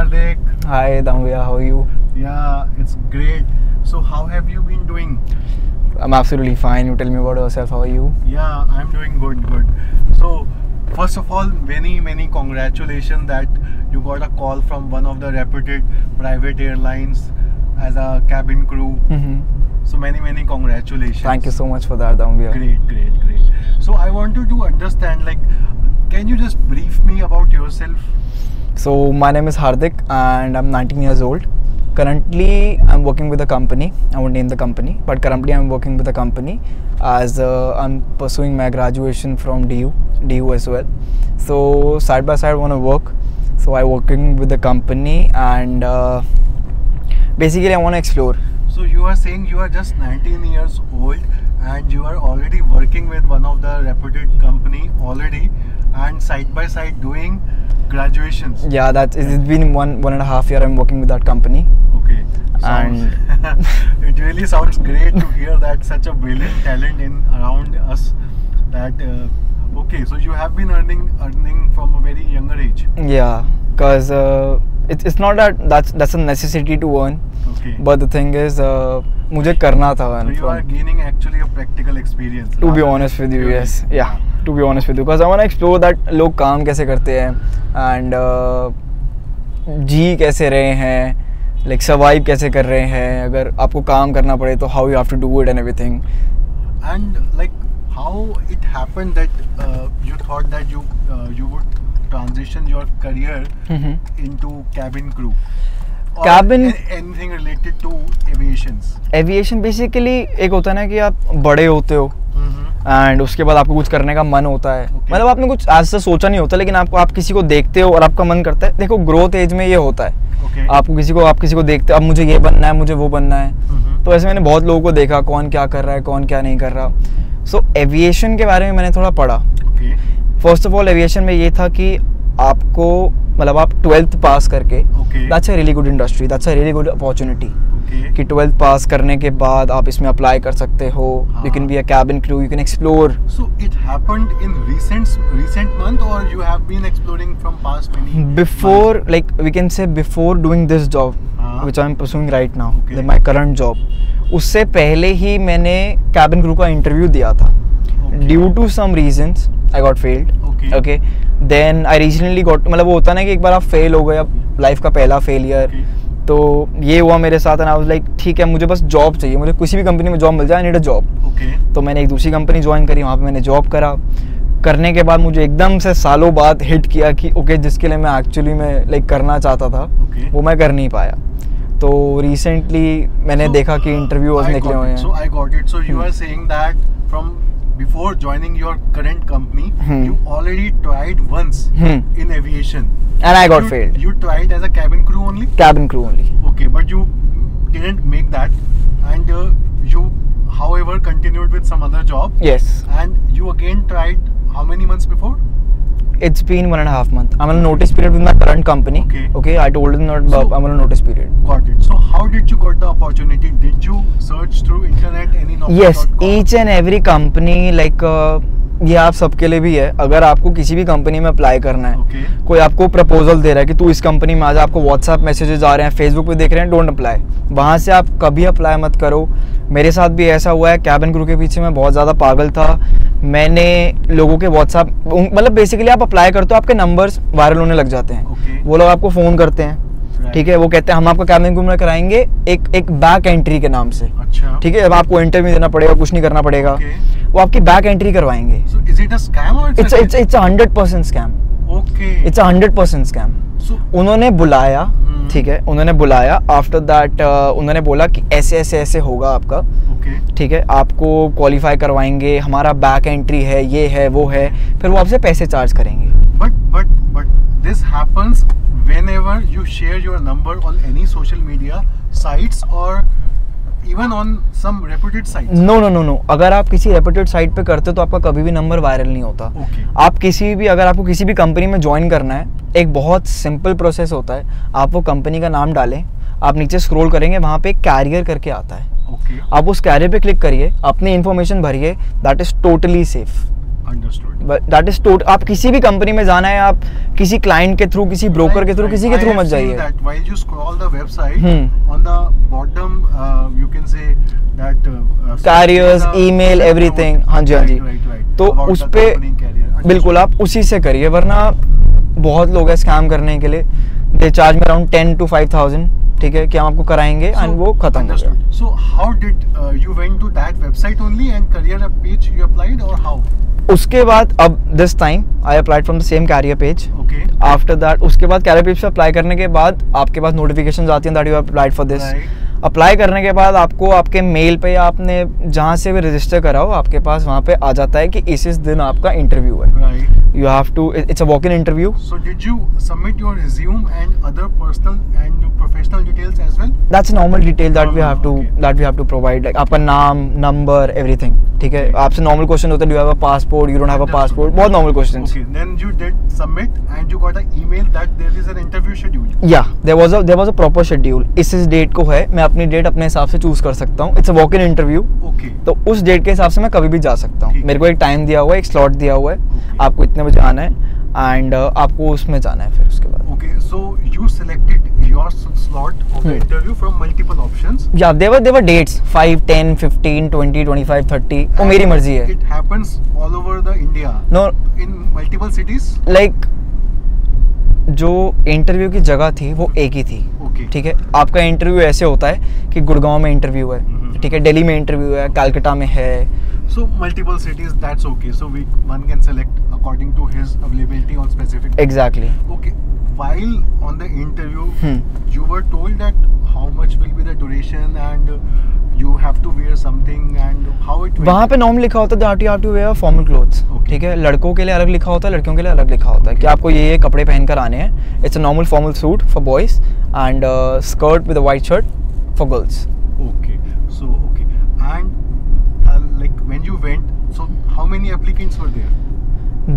Hardik. Hi Damvia, how are you? Yeah, it's great. So how have you been doing? I'm absolutely fine. You tell me about yourself. How are you? Yeah, I'm doing good. So first of all, many congratulations that you got a call from one of the reputed private airlines as a cabin crew. So many congratulations. Thank you so much for that, Damvia. Great. So I wanted to understand, like, can you just brief me about yourself? So my name is Hardik and I'm 19 years old. Currently I'm working with a company. I won't name the company, but currently I'm working with a company as I'm pursuing my graduation from DU as well. So side by side I want to work. So I'm working with the company and basically I want to explore. So you are saying you are just 19 years old and you are already working with one of the reputed company already, and side by side doing graduations. Yeah, it's been one and a half year I'm working with that company. Okay. And it really sounds great to hear that such a brilliant talent in around us. That okay, so you have been earning from a very younger age. Yeah, because it's not that's a necessity to earn. Okay. But the thing is, मुझे करना था. So you are gaining actually a practical experience. To be honest with you, yes, yeah. To be honest with you, because I want to explore that लोग काम कैसे करते हैं and जी कैसे रहे हैं, like survive कैसे कर रहे हैं. अगर आपको काम करना पड़े तो how you have to do it and everything. And like how it happened that you thought that you would transition your career into cabin crew. Anything related to aviation basically एक होता है ना कि आप बड़े होते हो एंड उसके बाद आपको कुछ करने का मन होता है. मतलब आपने कुछ ऐसा सोचा नहीं होता, लेकिन आप किसी को देखते हो और आपका मन करता है. देखो ग्रोथ एज में ये होता है. आप किसी को देखते हो, अब मुझे ये बनना है, मुझे वो बनना है. तो ऐसे मैंने बहुत लोगों को देखा कौन क्या कर रहा है, कौन क्या नहीं कर रहा. सो एविएशन के बारे में मैंने थोड़ा पढ़ा. फर्स्ट ऑफ ऑल एविएशन में ये था कि आपको मतलब आप 12th पास करके that's a really good industry, that's a really good opportunity कि 12th पास करने के बाद आप इसमें अप्लाई कर सकते हो. You can be a cabin crew, you can explore. So it happened in recent month or you have been exploring from past many before months? Like we can say before doing this job which I am pursuing right now, my current job, उससे पहले ही मैंने cabin crew का interview दिया था. Due to some reasons I got failed. Okay then I regionally got, मतलब वो होता ना कि एक बार आप फेल हो गए, अब लाइफ का पहला फेलियर. तो ये हुआ मेरे साथ एंड आई वाज लाइक ठीक है, मुझे बस जॉब चाहिए, मुझे किसी भी कंपनी में जॉब मिल जाए, आई नीड अ जॉब. तो मैंने एक दूसरी कंपनी ज्वाइन करी, वहाँ पे मैंने जॉब करने के बाद मुझे एकदम से सालों बाद हिट किया कि ओके जिसके लिए मैं एक्चुअली में लाइक करना चाहता था वो मैं कर नहीं पाया. तो रिसेंटली मैंने देखा कि इंटरव्यूज निकले हुए हैं. So I got it. So you are saying that from before joining your current company, you already tried once in aviation. And I got failed. You tried as a cabin crew only? Cabin crew only. Okay, but you didn't make that, and you, however, continued with some other job. Yes. And you again tried how many months before? It's been 1.5 months. I'm on a notice period with my current company. Okay. I told them that I'm on a notice period. Got it. So how did you got the opportunity? Did you search through internet any? Yes. Each and every company like ये आप सबके लिए भी है. अगर आपको किसी भी कंपनी में अप्लाई करना है, कोई आपको प्रपोजल दे रहा है कि तू इस कंपनी में आ जा, आपको व्हाट्सएप मैसेजेस आ रहे हैं, फेसबुक पे देख रहे हैं, डोंट अप्लाई. वहाँ से आप कभी अप्लाई मत करो. मेरे साथ भी ऐसा हुआ है. कैबिन क्रू के पीछे मैं बहुत ज़्यादा पागल था. मैंने लोगों के व्हाट्सएप, मतलब बेसिकली आप अप्लाई करते हो, आपके नंबर्स वायरल होने लग जाते हैं. वो लोग आपको फ़ोन करते हैं, ठीक है, वो कहते हैं हम आपका कैबिन क्रू में कराएंगे एक बैक एंट्री के नाम से. ठीक है, अब आपको इंटरव्यू देना पड़ेगा, कुछ नहीं करना पड़ेगा. वो आपकी बैक एंट्री करवाएंगे. It's 100% scam. It's 100% scam. उन्होंने बुलाया, ठीक है, उन्होंने बुलाया. आफ्टर दैट उन्होंने बोला कि ऐसे होगा आपका, ठीक है, आपको क्वालिफाई करवाएंगे, हमारा बैक एंट्री है, ये है, वो है, फिर वो आपसे पैसे चार्ज करेंगे. But this happens whenever you share your number on any social media sites or even on some reputed sites. No. अगर आप किसी रेपुटेड साइट पे करते हो तो आपका कभी भी नंबर वायरल नहीं होता. आप अगर आपको किसी भी कंपनी में ज्वाइन करना है, एक बहुत सिंपल प्रोसेस होता है. आप वो कंपनी का नाम डालें, आप नीचे स्क्रॉल करेंगे, वहाँ पे कैरियर करके आता है. आप उस कैरियर पे क्लिक करिए, अपनी इन्फॉर्मेशन भरिए, that is totally safe. Understood. That is total. आप किसी भी कंपनी में जाना है, आप किसी क्लाइंट के थ्रू, किसी ब्रोकर के थ्रू, किसी के थ्रू मत जाइए। While you scroll the website, on the bottom you can say that careers, email, everything। हाँ जी, हाँ जी। तो उस पे बिल्कुल आप उसी से करिए, वरना बहुत लोग हैं स्कैम करने के लिए। दे चार्ज में अराउंड 10 to 5,000, ठीक है, कि हम आपको कराएंगे एंड वो खत्म हो गया। So how did you went to that website only and career page you applied or how? उसके बाद अब this time I applied from the same career page. Okay. After that उसके बाद कैरियर पेज पे अप्लाई करने के बाद आपके पास नोटिफिकेशंस आती हैं that you have applied for this. Apply करने के बाद आपको आपके मेल पे या आपने जहाँ से भी रजिस्टर करा हो, आपके पास वहाँ पे आ जाता है कि इस दिन आपका इंटरव्यू है। Right. You have to, it's a walk-in interview. So did you submit your resume and other personal and professional details as well? That's a normal detail that we have to provide, like आपका नाम, number, everything, ठीक है। आपसे normal question होता है, do you have a passport, you don't have a passport, बहुत normal questions। Okay, then you did submit and you got an email that there is an interview schedule. Yeah, there was a proper schedule। इस date को है, मैं अपनी date अपने हिसाब से choose कर सकता हूँ। It's a walk-in interview। Okay. तो उस डेट के हिसाब से मैं कभी भी जा सकता हूँ। मेरे को एक टाइम दिया हुआ है, एक स्लॉट दिया हुआ है, आपको इतने बजे आना है एंड आपको उसमें जाना है फिर उसके बाद। Okay, so you selected your slot of the interview from multiple options. Yeah, there were dates 5, 10, 15, 20, 25, 30। वो मेरी मर्जी है। It happens all over the India. No, in multiple cities. like जो इंटरव्यू की जगह थी वो एक ही थी। Okay. ठीक है, आपका इंटरव्यू ऐसे होता है कि गुड़गांव में इंटरव्यू है, ठीक है, दिल्ली में इंटरव्यू है, कलकत्ता में है। So multiple cities, that's okay. So one can select according to his availability on specific. Exactly. Okay. While on the interview, you were told that how much will be the duration and you have to wear something and how it will. वहाँ पे norm लिखा होता है that you have to wear formal clothes। ठीक है, लड़कों के लिए अलग लिखा होता है, लड़कियों के लिए अलग लिखा होता है कि आपको ये कपड़े पहन कर आने हैं। It's a normal formal suit for boys and skirt with a white shirt for girls। Okay. So okay. And like when you went, so how many applicants were there?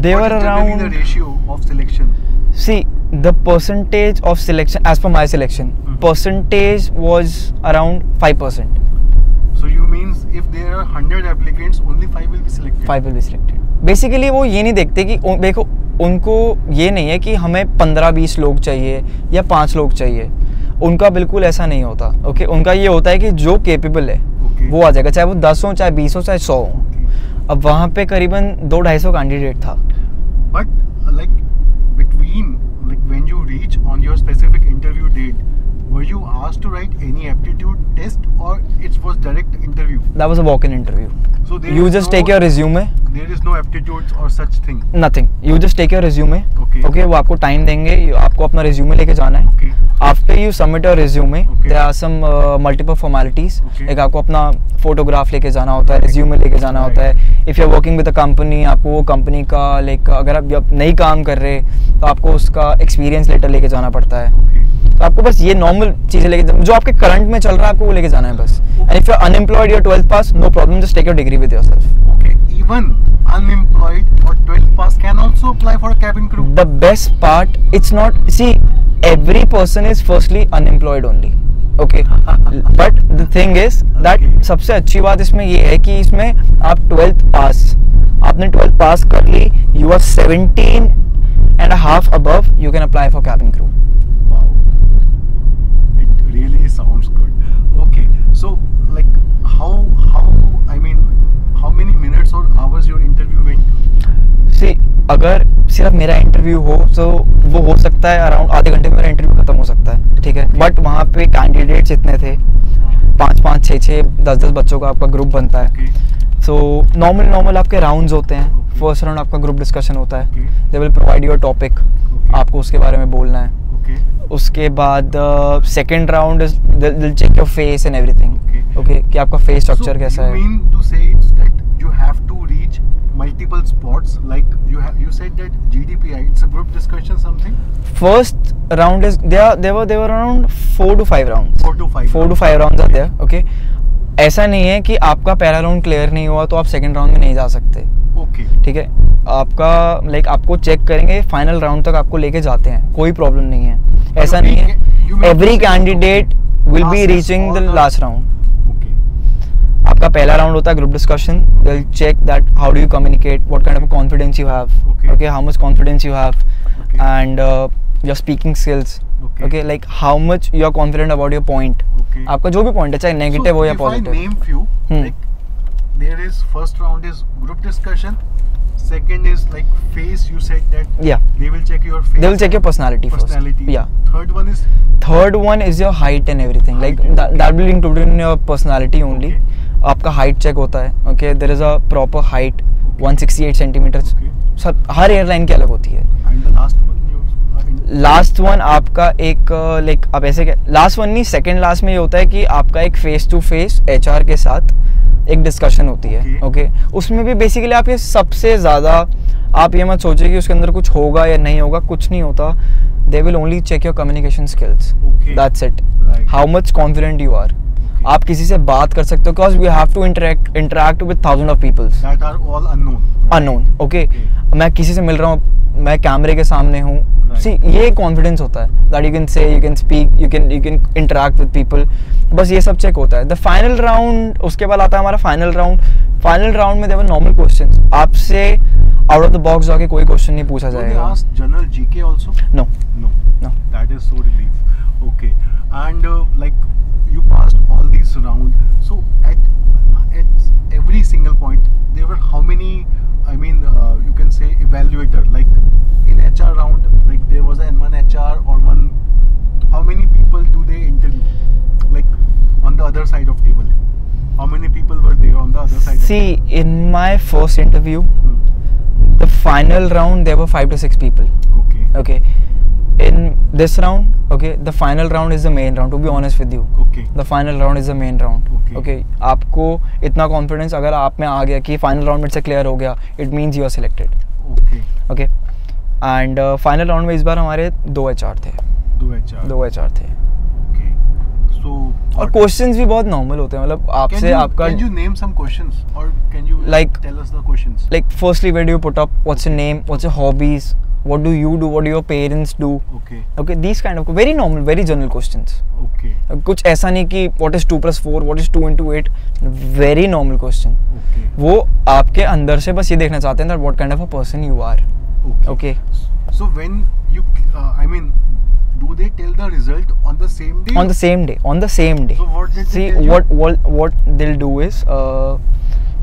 They were What is around generally the ratio of selection? See, the percentage of selection as per my selection, percentage was around 5%। So you means if there are 100 applicants, only 5 will be selected? 5 will be selected। Basically वो ये नहीं देखते कि देखो, उनको ये नहीं है कि हमें 15-20 लोग चाहिए या 5 लोग चाहिए। उनका बिल्कुल ऐसा नहीं होता। ओके, उनका ये होता है कि जो केपेबल है वो आ जाएगा, चाहे वो 10 हो, चाहे 20 हो, चाहे 100 हो। अब वहाँ पे करीबन 200-250 कैंडिडेट था। But like between like when you reach on your specific interview date, were you asked to write any aptitude test or it was direct interview? That was a walk-in interview. So there you just take your resume. There is no aptitudes or such thing. Nothing. You just take your resume. Okay. Okay, वो आपको time देंगे, आपको अपना resume लेके जाना है। Okay. After you submit your resume, okay. there are some multiple formalities. Okay. एक आपको अपना फोटोग्राफ लेके जाना होता है, resume लेके जाना होता है। If you are working with a company, आपको वो कंपनी का लाइक अगर आप नहीं काम कर रहे तो आपको उसका एक्सपीरियंस लेटर लेके जाना पड़ता है। Okay. तो आपको बस ये नॉर्मल चीजें लेके, जो आपके करंट में चल रहा है आपको वो लेके जाना है बस। And if you are unemployed, you are 12th pass, no problem, just take your degree with yourself. Okay. Even unemployed or 12th pass can also apply for a cabin crew. The best part, it's not, see, every person is firstly unemployed only. Okay. But the thing is that Okay. सबसे अच्छी बात इसमें ये है कि इसमें आप 12th pass, आपने 12th pass कर ली, you are 17 and a half above, you can apply for cabin crew. Wow. It really sounds good. Okay. So like how I mean how many minutes or hours your interview went? See, अगर सिर्फ मेरा interview हो तो वो हो सकता है around आधे घंटे में मेरा इंटरव्यू खत्म हो सकता है, ठीक है। बट वहाँ पे कैंडिडेट्स इतने थे, 5-5, 6-6, 10-10 बच्चों का आपका ग्रुप बनता है। सो नॉर्मल आपके राउंड्स होते हैं। फर्स्ट राउंड आपका ग्रुप डिस्कशन होता है, they will provide your topic, आपको उसके बारे में बोलना है। उसके बाद second round is they'll check your face and everything. Okay, कि आपका फेस स्ट्रक्चर कैसा है। You have to reach multiple spots, like you said that GDPI, it's a group discussion something. First round is there were around 4 to 5 rounds. 4 to 5 rounds are there. Okay. ऐसा नहीं है कि आपका पहला round clear नहीं हुआ तो आप सेकंड राउंड में नहीं जा सकते। Okay. ठीक है, आपका लाइक आपको चेक करेंगे, फाइनल राउंड तक आपको लेके जाते हैं, कोई प्रॉब्लम नहीं है। ऐसा नहीं है, every candidate will be reaching the last round. आपका पहला राउंड होता है group discussion. They will check that how do you communicate, what kind of confidence you have, okay, how much confidence you have, and your speaking skills, okay, like how much you are confident about your point. आपका जो भी point है, चाहे negative हो या positive. Name few, like there is first round is group discussion, second is like face, you said that they will check your face, they will check your personality first. Third one is your height and everything, like that will include in your personality only. आपका height check होता है, okay, there is a proper height, 168 centimeters. सब हर airline की अलग होती है. And the last one आपका एक लाइक आप ऐसे क्या, लास्ट वन नहीं, सेकंड लास्ट में ये होता है कि आपका एक फेस टू फेस HR के साथ एक डिस्कशन होती है, ओके. उसमें भी बेसिकली आप ये सबसे ज़्यादा आप ये मत सोचिए कि उसके अंदर कुछ होगा या नहीं होगा, कुछ नहीं होता. They will only check your communication skills, that's it, how much confident you are. आप किसी से बात कर सकते हो, because we have to interact with thousand of peoples that are all unknown, okay. मैं किसी से मिल रहा हूँ, मैं कैमरे के सामने हूँ, सी ये कॉन्फिडेंस होता है that you can say, you can speak, you can interact with people. बस ये सब चेक होता है. द फाइनल राउंड, उसके बाद आता है हमारा फाइनल राउंड. फाइनल राउंड में देवर नॉर्मल क्वेश्चंस. आपसे आउट ऑफ द बॉक्स जाके कोई क्वेश्चन नहीं पूछा जाएगा. General GK also? No. That is so relief. Okay. And like you passed all these round, so at every single point there were how many, I mean, you can say evaluator, like in HR round, like there was one HR or one, how many people do they interview, like on the other side of table, how many people were there on the other side? See, in my first interview, the final round there were 5 to 6 people. Okay. In this round, okay, the final round is the main round, to be honest with you. Okay. The final round is the main round. Okay. आपको इतना confidence अगर आप में आ गया कि final round में से clear हो गया, it means you are selected. Okay. And final round में इस बार हमारे 2 HR थे. 2 HR थे. Okay. So और questions भी बहुत normal होते हैं, मतलब आपसे आपका. Can you name some questions or can you like tell us the questions? Like firstly, where do you put up? What's your name? What's your hobbies? What do you do? What do your parents do? Okay, these kind of very normal, very general questions. Okay. कुछ ऐसा नहीं कि what is 2 plus 4, what is 2 into 8, very normal question. Okay. वो आपके अंदर से बस ये देखना चाहते हैं that what kind of a person you are. Okay. So when you, I mean, do they tell the result on the same day? On the same day. So what did See, what they'll do is,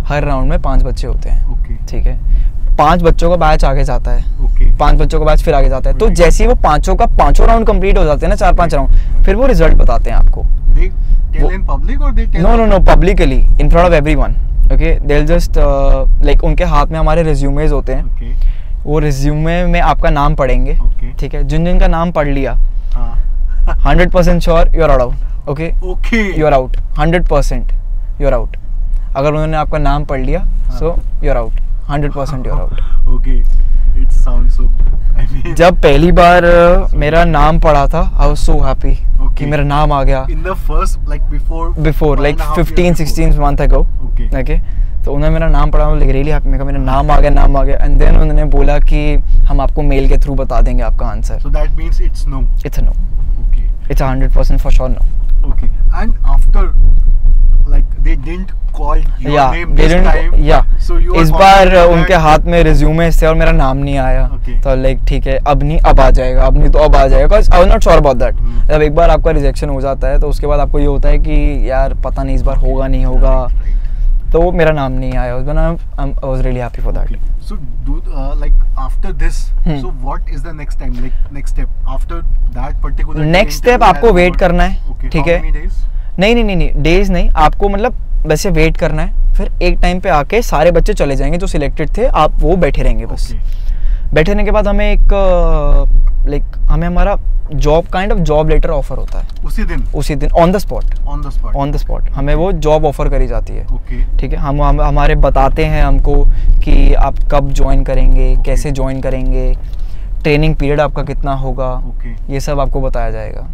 her round में 5 बच्चे होते हैं. Okay. ठीक है. 5 बच्चों का batch आगे जाता है. Okay. 5 बच्चों का बैच फिर आगे जाता है. तो जैसे ही वो पांचों राउंड कंप्लीट हो जाते हैं ना, 4-5 राउंड, फिर वो रिजल्ट बताते हैं आपको. They tell in public or they tell? No, publicly, in front of everyone. Okay, they'll just like उनके हाथ में हमारे रिज्यूमेज होते हैं. Okay. वो रिज्यूमे में आपका नाम पढ़ेंगे. Okay. ठीक है. जिनका नाम पढ़ लिया, 100% sure you are out. Okay. You are out 100%, you are out. अगर उन्होंने आपका नाम पढ़ लिया, so you are out 100%, you are out. Okay. It sounds so, I mean, जब पहली बार मेरा नाम पढ़ा था, I was so happy कि मेरा नाम आ गया. In the first, like before like 15-16 month ago. Okay. तो उन्होंने मेरा नाम पढ़ा, like really happy. मेरा नाम आ गया. And then उन्होंने बोला कि हम आपको मेल के थ्रू बता देंगे आपका answer. So that means it's no. It's a no. Okay. It's 100% for sure no. Okay. And after, like they didn't call your name this time. So you इस बार उनके हाथ में रिज्यूमे से और मेरा नाम नहीं आया. तो लाइक ठीक है, अब नहीं, अब आ जाएगा, अब नहीं तो अब आ जाएगा. Because I was not sure about that. जब एक बार आपका रिजेक्शन हो जाता है तो उसके बाद आपको ये होता है कि यार पता नहीं इस बार होगा नहीं होगा. तो मेरा नाम नहीं आया. उस बार I was really happy for that. So like after this, so what is the next time, like next step after that particular? Next step आपको वेट करना है. ठीक है. नहीं डेज नहीं, आपको मतलब वैसे वेट करना है. फिर एक टाइम पे आके सारे बच्चे चले जाएंगे जो सिलेक्टेड थे, आप वो बैठे रहेंगे बस. बैठने के बाद हमें एक हमें हमारा जॉब लेटर ऑफर होता है उसी दिन ऑन द स्पॉट हमें वो जॉब ऑफर करी जाती है. ठीक है. हम हमारे बताते हैं हमको कि आप कब ज्वाइन करेंगे, कैसे ज्वाइन करेंगे, ट्रेनिंग पीरियड आपका कितना होगा, ये सब आपको बताया जाएगा.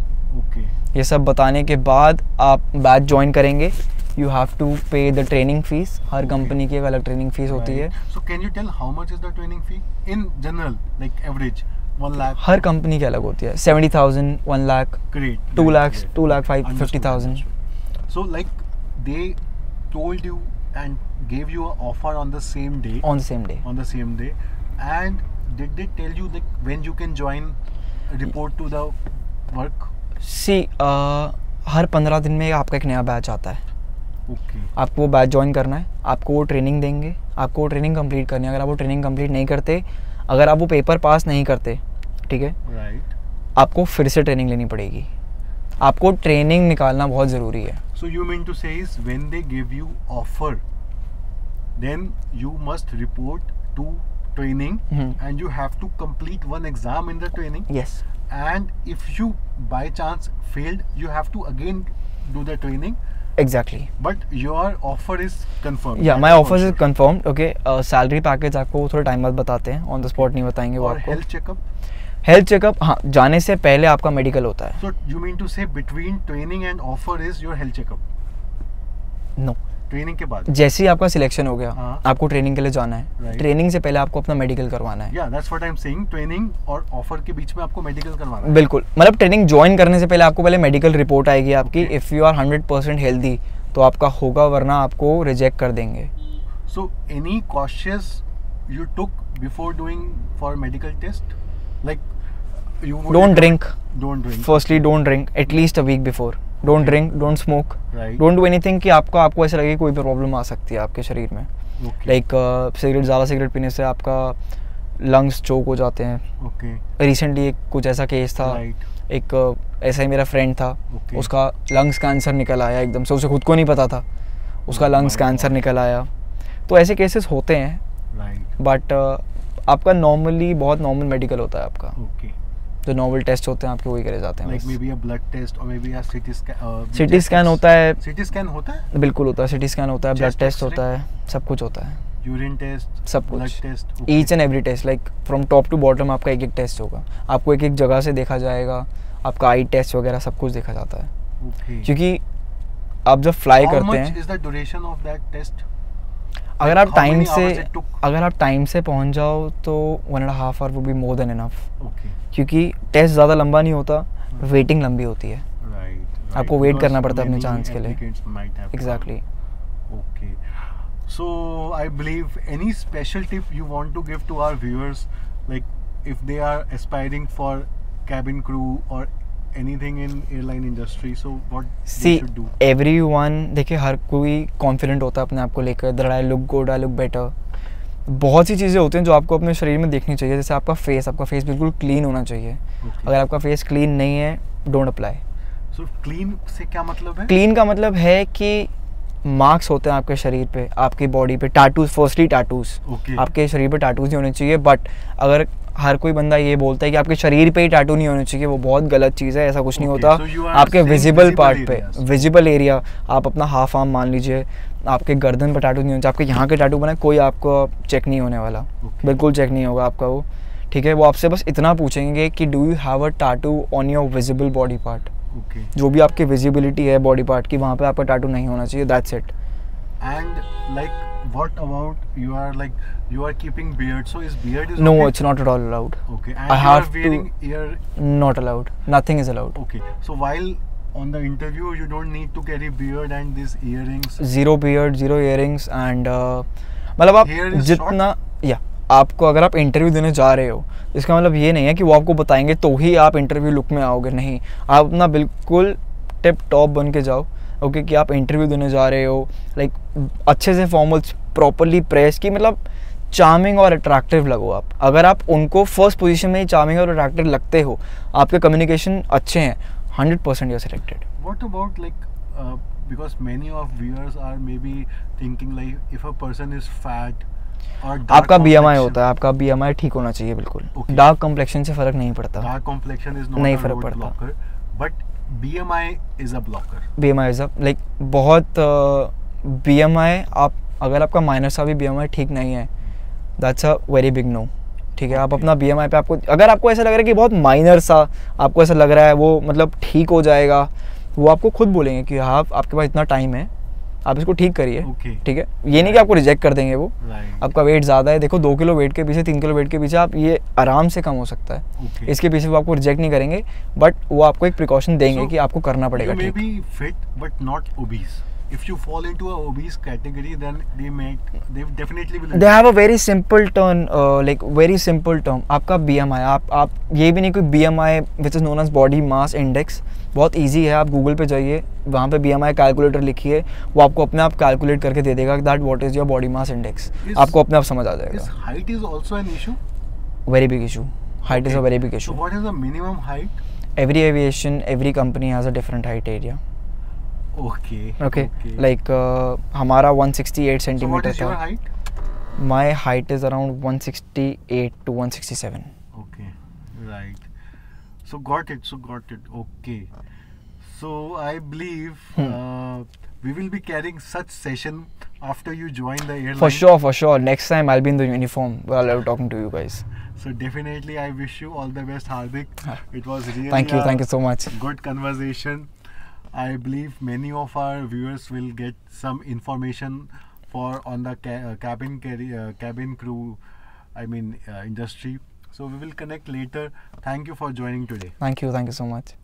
ये सब बताने के बाद आप बैच ज्वाइन करेंगे. You have to pay the training fees. Her company की एक अलग ट्रेनिंग फीस होती है. So can you tell how much is the training fee in general, like average? 1 lakh. Her company की अलग होती है. 70,000, 1 lakh, Great. 2 lakhs, 2 lakh 50,000. So like they told you and gave you an offer on the same day. On the same day. On the same day. And did they tell you like when you can join, report to the work? See, हर 15 दिन में आपका एक नया batch आता है. Okay. आपको वो batch join करना है, आपको वो ट्रेनिंग देंगे, आपको वो ट्रेनिंग कंप्लीट करनी है. अगर आप वो ट्रेनिंग कंप्लीट नहीं करते, अगर आप वो पेपर पास नहीं करते, ठीक है, Right. आपको फिर से ट्रेनिंग लेनी पड़ेगी. आपको ट्रेनिंग निकालना बहुत ज़रूरी है. So you mean to say is when they give you offer, then you must report to training and you have to complete one exam in the training. Yes. And if you by chance failed, you have to again do the training. Exactly. But your offer is confirmed. Yeah, my offer is confirmed. Okay. Salary package आपको थोड़ा time बाद बताते हैं. On the spot नहीं बताएंगे वो आपको. और health checkup? हेल्थ चेकअप, हाँ, जाने से पहले आपका मेडिकल होता है. So you mean to say between training and offer is your health checkup? No. Training के बाद जैसे ही आपका सिलेक्शन हो गया, आपको ट्रेनिंग के लिए जाना है. Right. ट्रेनिंग से पहले आपको अपना मेडिकल करवाना है. Yeah, that's what I'm saying. Training और ऑफर के बीच में आपको मेडिकल करवाना है. बिल्कुल, मतलब ट्रेनिंग ज्वाइन करने से पहले आपको पहले मेडिकल रिपोर्ट आएगी आपकी. इफ़ यू आर 100% हेल्दी तो आपका होगा, वरना आपको रिजेक्ट कर देंगे. So any cautious you took before doing for medical test? Like you don't drink. Don't drink. Firstly, don't drink at least a week before. Don't drink, don't smoke. Right. Don't do anything कि आपको ऐसा लगे कोई problem आ सकती है आपके शरीर में. Okay. Like ज़्यादा सिगरेट पीने से आपका लंग्स चोक हो जाते हैं. Okay. रिसेंटली कुछ ऐसा केस था. Right. एक ऐसा ही मेरा फ्रेंड था. Okay. उसका लंग्स कैंसर निकल आया एकदम से, उसे खुद को नहीं पता था. उसका लंग्स कैंसर निकल आया. तो ऐसे केसेस होते हैं. Right. बट आपका नॉर्मली बहुत नॉर्मल मेडिकल होता है आपका. Okay. जो नॉर्मल टेस्ट होते हैं आपके वही करे जाते हैं. Like maybe a blood test or maybe a CT scan. CT scan होता है. CT scan होता है? बिल्कुल होता है. CT स्कैन होता है, ब्लड Chest टेस्ट X-ray? होता है, सब कुछ होता है. यूरिन टेस्ट, सब ब्लड कुछ, test, each and every test. Like from top to bottom आपका एक एक टेस्ट होगा. आपको एक एक जगह से देखा जाएगा. आपका आई टेस्ट वगैरह सब कुछ देखा जाता है. Okay. क्योंकि आप जब फ्लाई करते हैं, How much is the duration of that test? अगर आप How टाइम many से hours it took? अगर आप टाइम से पहुंच जाओ तो 1.5 hour would be more than enough. Okay. क्योंकि टेस्ट ज़्यादा लंबा नहीं होता, वेटिंग लंबी होती है. Right. आपको वेट Because करना पड़ता है अपने many चांस के लिए. applicants might have Exactly. come. Okay. So I believe any special tip you want to give to our viewers, like if they are aspiring for cabin crew or anything in airline industry, so what they should do? everyone, देखिए हर कोई confident होता है अपने आप को लेकर. That I look good, I look better. बहुत सी चीज़ें होती हैं जो आपको अपने शरीर में देखनी चाहिए. जैसे आपका फेस बिल्कुल क्लीन होना चाहिए. Okay. अगर आपका फेस क्लीन नहीं है, डोंट अप्लाई. So clean से क्या मतलब है? क्लीन का मतलब है कि मार्क्स होते हैं आपके शरीर पे, आपकी बॉडी पे. Tattoos, firstly tattoos. Okay. आपके शरीर पे टैटूज नहीं होने चाहिए. बट अगर हर कोई बंदा ये बोलता है कि आपके शरीर पे ही टैटू नहीं होने चाहिए, वो बहुत गलत चीज़ है. ऐसा कुछ नहीं Okay, होता. so you are आपके saying विजिबल visible पार्ट पे, areas. विजिबल एरिया, आप अपना हाफ आर्म मान लीजिए, आपके गर्दन पे टैटू नहीं होना चाहिए. आपके यहाँ के टैटू बनाए, कोई आपको चेक नहीं होने वाला. Okay. बिल्कुल चेक नहीं होगा आपका वो. ठीक है, वो आपसे बस इतना पूछेंगे कि do you have a tattoo on your visible body part. Okay. जो भी आपकी विजिबिलिटी है बॉडी पार्ट की, वहाँ पे आपका टैटू नहीं होना चाहिए. That's it. And like what about you are keeping beard, so is beard is No, okay? it's not at all allowed. Okay. And I you have are wearing ear. Not allowed. Nothing is allowed. Okay. So while on the interview you don't need to carry beard and these earrings. Zero beard, zero earrings and मतलब आप Hair is जितना या आपको अगर आप interview देने जा रहे हो, इसका मतलब ये नहीं है कि वो आपको बताएंगे तो ही आप इंटरव्यू लुक में आओगे. नहीं, आप अपना बिल्कुल टिप टॉप बन के जाओ. ओके कि आप इंटरव्यू देने जा रहे हो, लाइक अच्छे से फॉर्मल प्रॉपरली प्रेस की, मतलब चार्मिंग और अट्रैक्टिव लगो आप. अगर आप उनको फर्स्ट पोजीशन में ही चार्मिंग और अट्रैक्टिव लगते हो, आपके कम्युनिकेशन अच्छे हैं, 100% you are selected. What about because many of viewers are maybe thinking like if a person is fat or dark आपका BMI complexion- होता है, आपका BMI ठीक होना चाहिए बिल्कुल. Okay. डार्क कॉम्प्लेक्शन से फर्क नहीं पड़ता. Dark complexion is not नहीं a फर्क road पड़ता. blocker, but BMI is a blocker. BMI is like बहुत BMI, आप अगर आपका माइनर सा भी BMI ठीक नहीं है, that's a very big no. ठीक है, आप Okay. अपना BMI पे आपको, अगर आपको ऐसा लग रहा है कि बहुत माइनर सा, आपको ऐसा लग रहा है वो मतलब ठीक हो जाएगा, वो आपको खुद बोलेंगे कि हाँ आपके पास इतना टाइम है, आप इसको ठीक करिए. Okay. ठीक है, ये नहीं कि आपको रिजेक्ट कर देंगे वो. Right. आपका वेट ज़्यादा है, देखो 2 किलो वेट के पीछे, 3 किलो वेट के पीछे आप ये आराम से कम हो सकता है. Okay. इसके पीछे वो आपको रिजेक्ट नहीं करेंगे, बट वो आपको एक प्रिकॉशन देंगे So, कि आपको करना पड़ेगा. You may ठीक, be fit but not obese. if you fall into a obese category, then they definitely will. They have a very simple term, like very simple term. आपका BMI, आप ये भी नहीं कोई BMI which is known as body mass index, बहुत easy है. आप Google पे जाइए, वहाँ पे BMI कैलकुलेटर लिखिए, वो आपको अपने आप कैलकुलेट करके दे देगा that what is your body mass index. आपको अपने आप समझ आ जाएगा. Is height is also an issue? Very big issue. Height is a very big issue. So what is the minimum height? Every aviation, every company has a different height area. Okay. Like हमारा 168 centimeter. So what is your height? My height is around 168 to 167. Okay, right. So got it. Okay. So I believe we will be carrying such session after you join the airline. For sure. Next time I'll be in the uniform while I'm talking to you guys. So definitely I wish you all the best, Hardik. It was really thank you so much. Good conversation. I believe many of our viewers will get some information on the cabin crew, industry. So we will connect later. Thank you for joining today. Thank you so much.